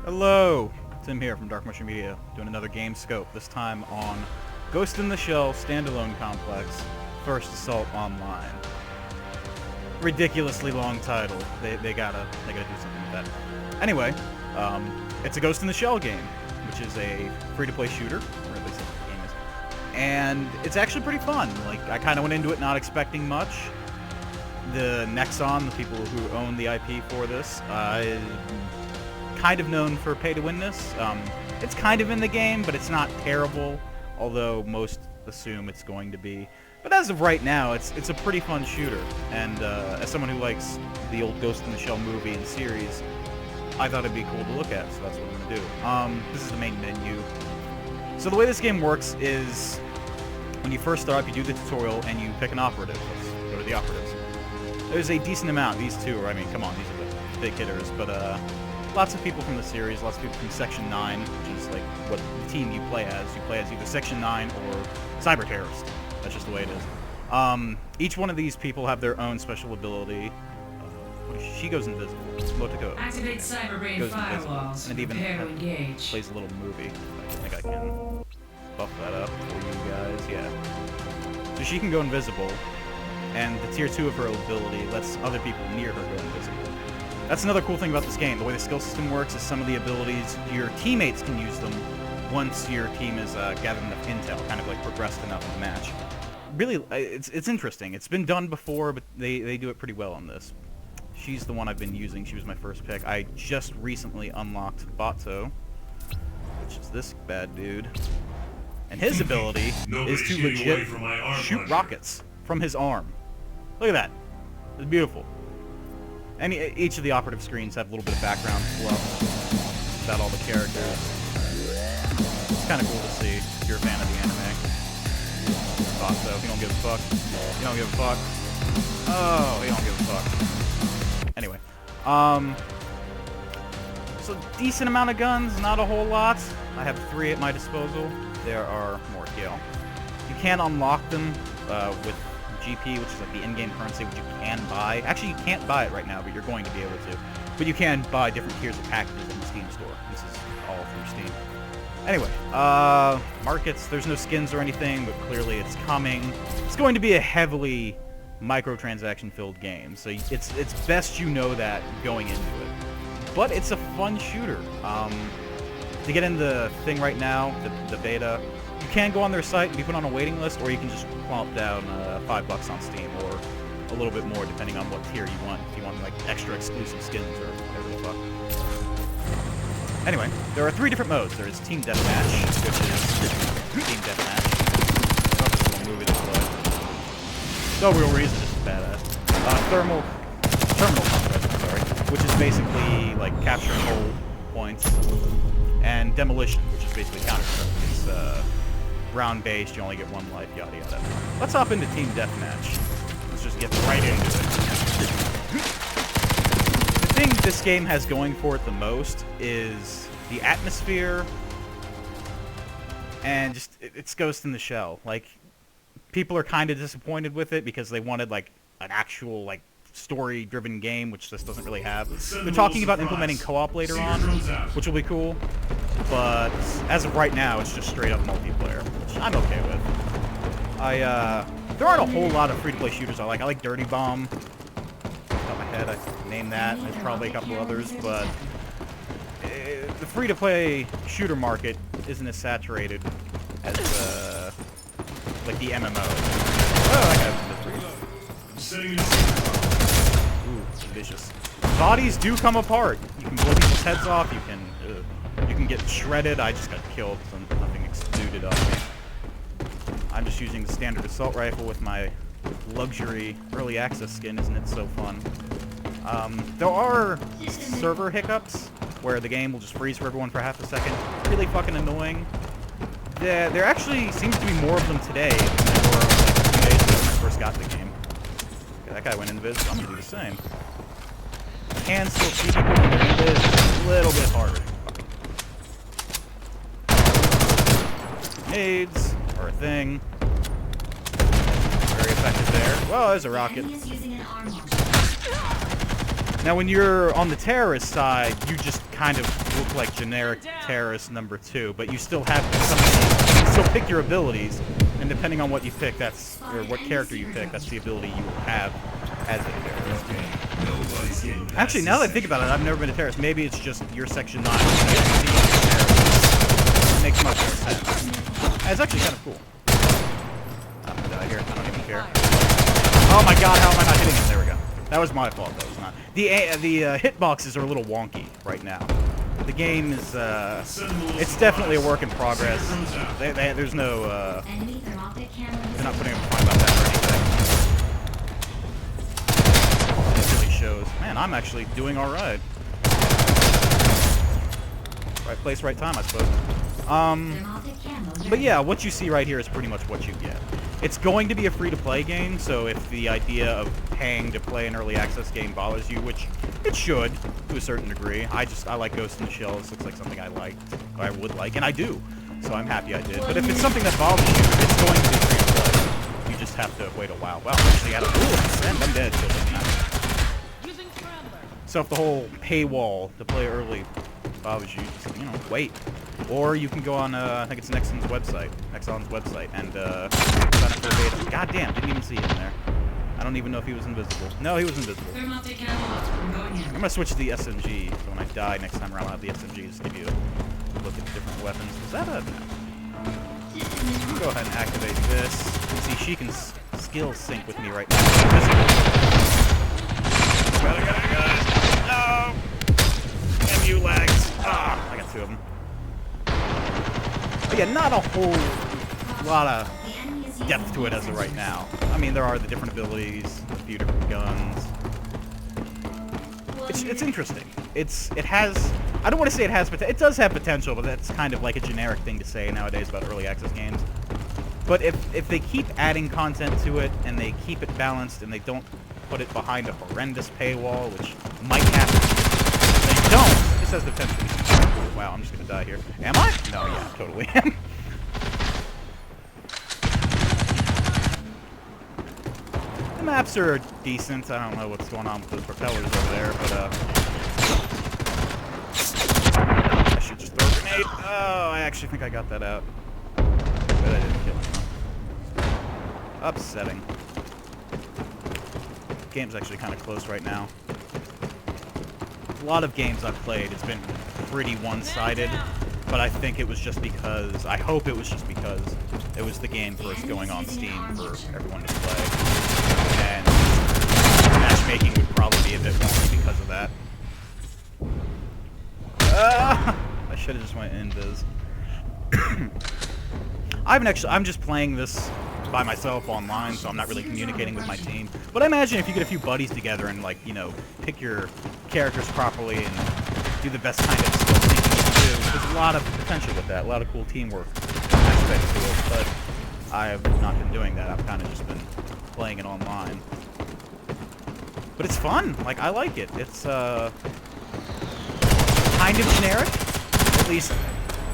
Hello! Tim here from Dark Mushroom Media, doing another game scope, this time on Ghost in the Shell Standalone Complex, First Assault Online. Ridiculously long title. They gotta do something with that. Anyway, it's a Ghost in the Shell game, which is a free-to-play shooter, or at least that's what the game is. And it's actually pretty fun. Like, I kind of went into it not expecting much. The Nexon, the people who own the IP for this, kind of known for pay-to-winness. It's kind of in the game, but it's not terrible, although most assume it's going to be. But as of right now, it's a pretty fun shooter, and as someone who likes the old Ghost in the Shell movie and series, I thought it'd be cool to look at, so that's what I'm going to do. This is the main menu. So the way this game works is, when you first start up, you do the tutorial, and you pick an operative. Let's go to the operatives. There's a decent amount. These two are, I mean, come on, these are the big hitters, but lots of people from the series, lots of people from Section 9, which is like what the team you play as. You play as either Section 9 or Cyber Terrorist. That's just the way it is. Each one of these people have their own special ability. She goes invisible. Motoko. Activate Cyberbrain firewalls. And it even Prepare to engage. plays a little movie. I think I can buff that up for you guys. Yeah. So she can go invisible, and the tier 2 of her ability lets other people near her go invisible. That's another cool thing about this game. The way the skill system works is some of the abilities, your teammates can use them once your team has gathered enough intel, kind of like progressed enough in the match. Really, it's interesting. It's been done before, but they do it pretty well on this. She's the one I've been using. She was my first pick. I just recently unlocked Bato, which is this bad dude. And his ability is to legit shoot rockets from his arm. Look at that. It's beautiful. And each of the operative screens have a little bit of background fluff about all the characters. It's kind of cool to see if you're a fan of the anime. Thought so. You don't give a fuck. You don't give a fuck. Oh, you don't give a fuck. Anyway, so decent amount of guns, not a whole lot. I have 3 at my disposal. There are more here. You can unlock them with GP, which is like the in-game currency, which you can buy. Actually, you can't buy it right now, but you're going to be able to. But you can buy different tiers of packages in the Steam store. This is all through Steam. Anyway, markets, there's no skins or anything, but clearly it's coming. It's going to be a heavily microtransaction-filled game, so it's best you know that going into it. But it's a fun shooter. To get in the thing right now, the beta, you can go on their site and be put on a waiting list, or you can just plop down $5 on Steam, or a little bit more depending on what tier you want. If you want like extra exclusive skins or whatever the fuck. Anyway, there are 3 different modes. There's Team Deathmatch, which is Team Deathmatch. Oh, this little movie this way. No real reason, just badass. Terminal combat, sorry, which is basically like capturing hold points, and Demolition, which is basically counter-strike. It's round-based, you only get 1 life, yada yada. Let's hop into Team Deathmatch. Let's just get right into it. The thing this game has going for it the most is the atmosphere, and just it's Ghost in the Shell. Like, people are kind of disappointed with it because they wanted like an actual like story-driven game, which this doesn't really have. They're talking about implementing co-op later on, which will be cool. But as of right now, it's just straight-up multiplayer, which I'm okay with. There aren't a whole lot of free-to-play shooters I like. I like Dirty Bomb. Off the top of my head, I named that. There's probably a couple others, but the free-to-play shooter market isn't as saturated as like the MMO. Oh, I got this. Ooh, vicious. Bodies do come apart. You can blow people's heads off. You can get shredded. I just got killed, so nothing exploded on me. I'm just using the standard assault rifle with my luxury early access skin. Isn't it so fun? There are server hiccups where the game will just freeze for everyone for half a second. Really fucking annoying. There actually seems to be more of them today than there were like 2 days ago when I first got the game. Okay, that guy went invis. I'm gonna do the same. Can still see people when they're invis. It's a little bit harder. Nades are a thing. Very effective there. Well, there's a rocket. Now, when you're on the terrorist side, you just kind of look like generic terrorist number 2, but you still have some. You still pick your abilities, and depending on what you pick, that's or what character you pick, that's the ability you will have as a terrorist. Actually, now that I think about it, I've never been a terrorist. Maybe it's just your Section 9. It makes much more sense. It's actually kind of cool. I'm gonna die here. I don't even care. Oh my god, how am I not hitting him? There we go. That was my fault. That was not. The hitboxes are a little wonky right now. The game is, it's definitely a work in progress. There's no, they're not putting up a fight about that or anything. It really shows. Man, I'm actually doing alright. Right place, right time, I suppose. But yeah, what you see right here is pretty much what you get. It's going to be a free-to-play game, so if the idea of paying to play an early access game bothers you, which it should, to a certain degree. I like Ghost in the Shell. This looks like something I liked, or I would like, and I do. So I'm happy I did. But if it's something that bothers you, it's going to be free-to-play. You just have to wait a while. Well, actually, I had a rule. I'm dead, so it doesn't matter. So if the whole paywall to play early bothers you, just, you know, wait. Or you can go on, I think it's Nexon's website, and sign up for a beta. God damn, didn't even see him there. I don't even know if he was invisible. No, he was invisible. I'm gonna switch to the SMG, so when I die next time around, I'll have the SMG just give you a look at the different weapons. Was that a... No. Go ahead and activate this. See, she can skill sync with me right now. No! MU lags. Ah, I got 2 of them. But yeah, not a whole lot of depth to it as of right now. I mean, there are the different abilities, a few different guns. It's interesting. It has... I don't want to say it has potential. It does have potential, but that's kind of like a generic thing to say nowadays about early access games. But if they keep adding content to it, and they keep it balanced, and they don't put it behind a horrendous paywall, which might happen. If they don't, this has the potential to be cool. Wow, I'm just gonna die here. Am I? No, yeah, totally am. The maps are decent. I don't know what's going on with those propellers over there, but I should just throw a grenade. Oh, I actually think I got that out. But I didn't kill him. Upsetting. Game's actually kind of close right now. A lot of games I've played, it's been pretty one-sided, but I think it was just because, I hope it was just because it was the game first going on Steam for everyone to play. And matchmaking would probably be a bit wonky because of that. I should have just went invis. I'm just playing this by myself online, so I'm not really communicating with my team. But I imagine if you get a few buddies together and, like, you know, pick your characters properly and do the best kind of skill thinking you can do, there's a lot of potential with that, a lot of cool teamwork aspects to it, but I have not been doing that. I've kind of just been playing it online. But it's fun. Like, I like it. It's, kind of generic, at least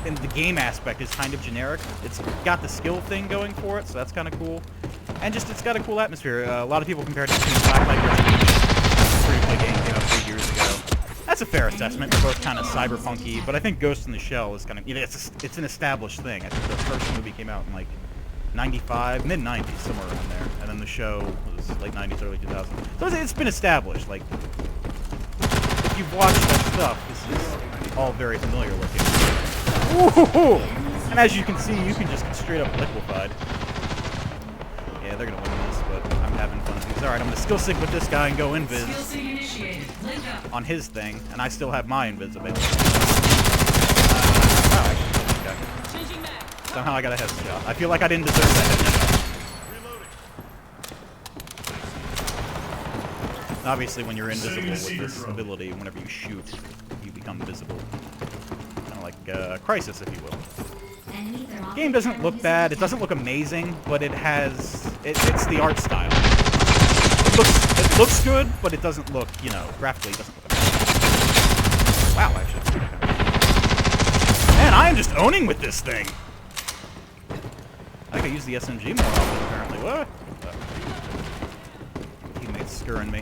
in the game aspect is kind of generic. It's got the skill thing going for it, so that's kind of cool. And just, it's got a cool atmosphere. A lot of people compared it to Black Retribution, a free-to-play game came out 3 years ago. That's a fair assessment. They're both kind of cyberpunky, but I think Ghost in the Shell is kind of, you know, it's an established thing. I think the first movie came out in, like, 95, mid-90s, somewhere around there. And then the show was late 90s, early 2000s. So it's been established. Like, if you've watched that stuff, this is all very familiar looking. Ooh! And as you can see, you can just get straight up liquefied. Yeah, they're gonna win this, but I'm having fun with these. Alright, I'm gonna skill sync with this guy and go invis on his thing, and I still have my invisibility. Wow, I actually killed this guy. Somehow I got a headshot. I feel like I didn't deserve that headshot. Obviously, when you're invisible with this ability, whenever you shoot, you become visible. Kind of like Crisis, if you will. The game doesn't look bad. It doesn't look amazing, but it has... It's the art style. It looks good, but it doesn't look, you know, graphically it doesn't look amazing. Wow, actually. Man, I am just owning with this thing. I could use the SMG more often, apparently. What? Teammates scurrying me.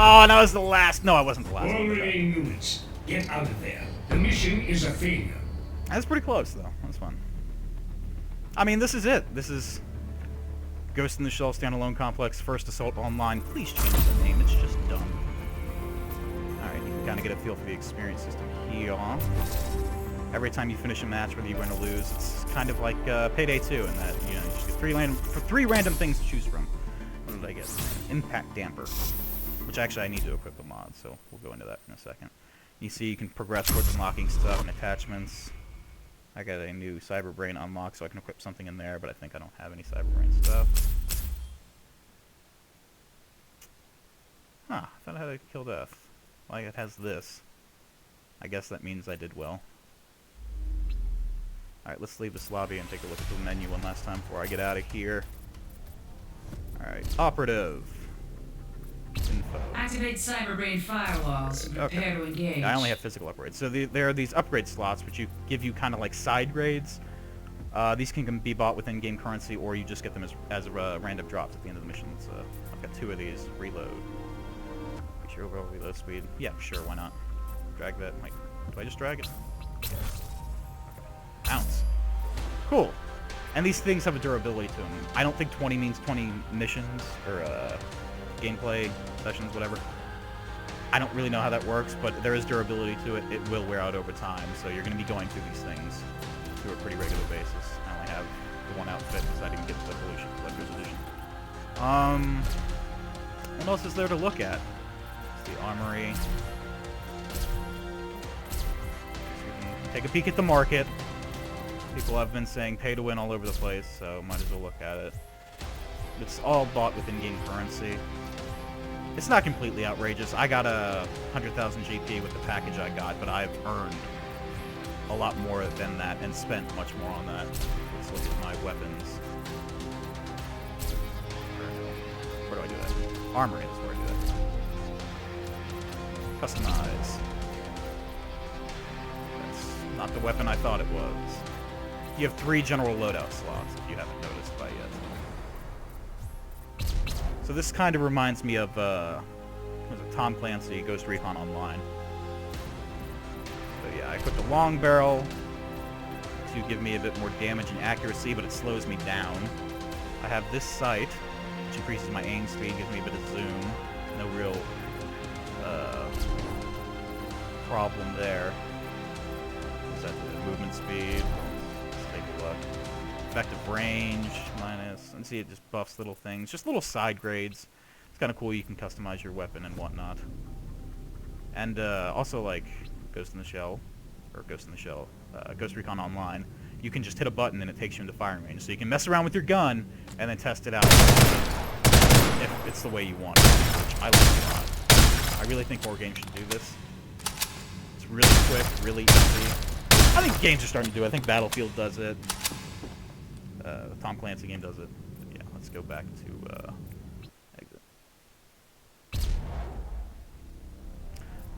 Oh, and that was the last. No, I wasn't the last. All remaining units, get out of there. The mission is a failure. That's pretty close, though. That's fun. I mean, this is it. This is Ghost in the Shell Standalone Complex First Assault Online. Please change the name. It's just dumb. Alright, you can kind of get a feel for the experience system here. Every time you finish a match, whether you win or lose, it's kind of like Payday 2 in that, you know, you just get three random things to choose from. What did I get? Impact Damper. Which actually I need to equip a mod, so we'll go into that in a second. You see you can progress towards unlocking stuff and attachments. I got a new Cyberbrain unlock, so I can equip something in there, but I think I don't have any Cyberbrain stuff. Huh, I thought I had a kill death. Well, it has this. I guess that means I did well. Alright, let's leave this lobby and take a look at the menu one last time before I get out of here. Alright, operative. Info. Activate Cyberbrain firewalls and prepare to engage. Yeah, I only have physical upgrades. So there are these upgrade slots which give you kind of like side grades. These can be bought with in-game currency, or you just get them as random drops at the end of the mission. So I've got 2 of these. Reload. Make your overall reload speed. Yeah, sure, why not? Drag that. Wait, do I just drag it? Bounce. Cool. And these things have a durability to them. I don't think 20 means 20 missions or gameplay sessions, whatever. I don't really know how that works, but there is durability to it. It will wear out over time, so you're going to be going through these things to a pretty regular basis. I only have the one outfit because I didn't get the collector's edition. What else is there to look at? It's the armory. So you can take a peek at the market. People have been saying pay to win all over the place, so might as well look at it. It's all bought with in-game currency. It's not completely outrageous. I got a 100,000 GP with the package I got, but I've earned a lot more than that and spent much more on that. Let's look at my weapons. Where do I do that? Armory is where I do that. Customize. That's not the weapon I thought it was. You have 3 general loadout slots, if you haven't noticed by yet. So this kind of reminds me of, was it Tom Clancy, Ghost Recon Online. So yeah, I put the long barrel to give me a bit more damage and accuracy, but it slows me down. I have this sight, which increases my aim speed, gives me a bit of zoom. No real problem there. Is that the movement speed? Let's take a look. Effective range, minus, and see it just buffs little things, just little side grades. It's kind of cool, you can customize your weapon and whatnot. And also like Ghost in the Shell, Ghost Recon Online, you can just hit a button and it takes you into firing range. So you can mess around with your gun and then test it out if it's the way you want it, which I like a lot. I really think more games should do this. It's really quick, really easy. I think games are starting to do it. I think Battlefield does it. The Tom Clancy game does it. But yeah, let's go back to exit.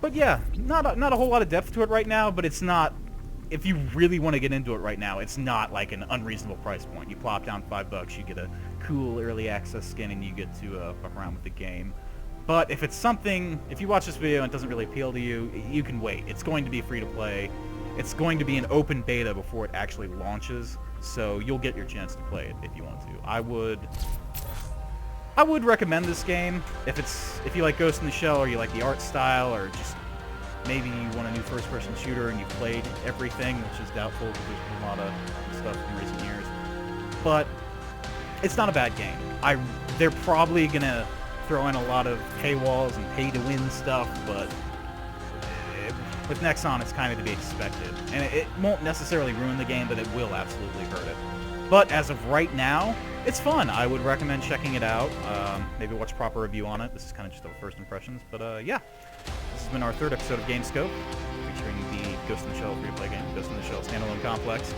But yeah, not a whole lot of depth to it right now, but it's not, if you really want to get into it right now, it's not like an unreasonable price point. You plop down $5, you get a cool early access skin, and you get to fuck around with the game. But if it's something, if you watch this video and it doesn't really appeal to you, you can wait. It's going to be free to play. It's going to be an open beta before it actually launches, so you'll get your chance to play it if you want to. I would recommend this game if you like Ghost in the Shell, or you like the art style, or just maybe you want a new first-person shooter and you've played everything, which is doubtful because there's been a lot of stuff in recent years. But it's not a bad game. They're probably gonna throw in a lot of paywalls and pay-to-win stuff, but with Nexon, it's kind of to be expected. And it won't necessarily ruin the game, but it will absolutely hurt it. But as of right now, it's fun. I would recommend checking it out. Maybe watch a proper review on it. This is kind of just our first impressions. But yeah, this has been our 3rd episode of GameScope, featuring the Ghost in the Shell free-to-play game, Ghost in the Shell Standalone Complex.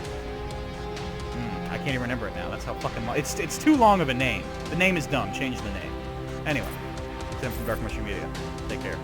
I can't even remember it now. That's how fucking long. It's too long of a name. The name is dumb. Change the name. Anyway, Tim from Dark Mushroom Media. Take care.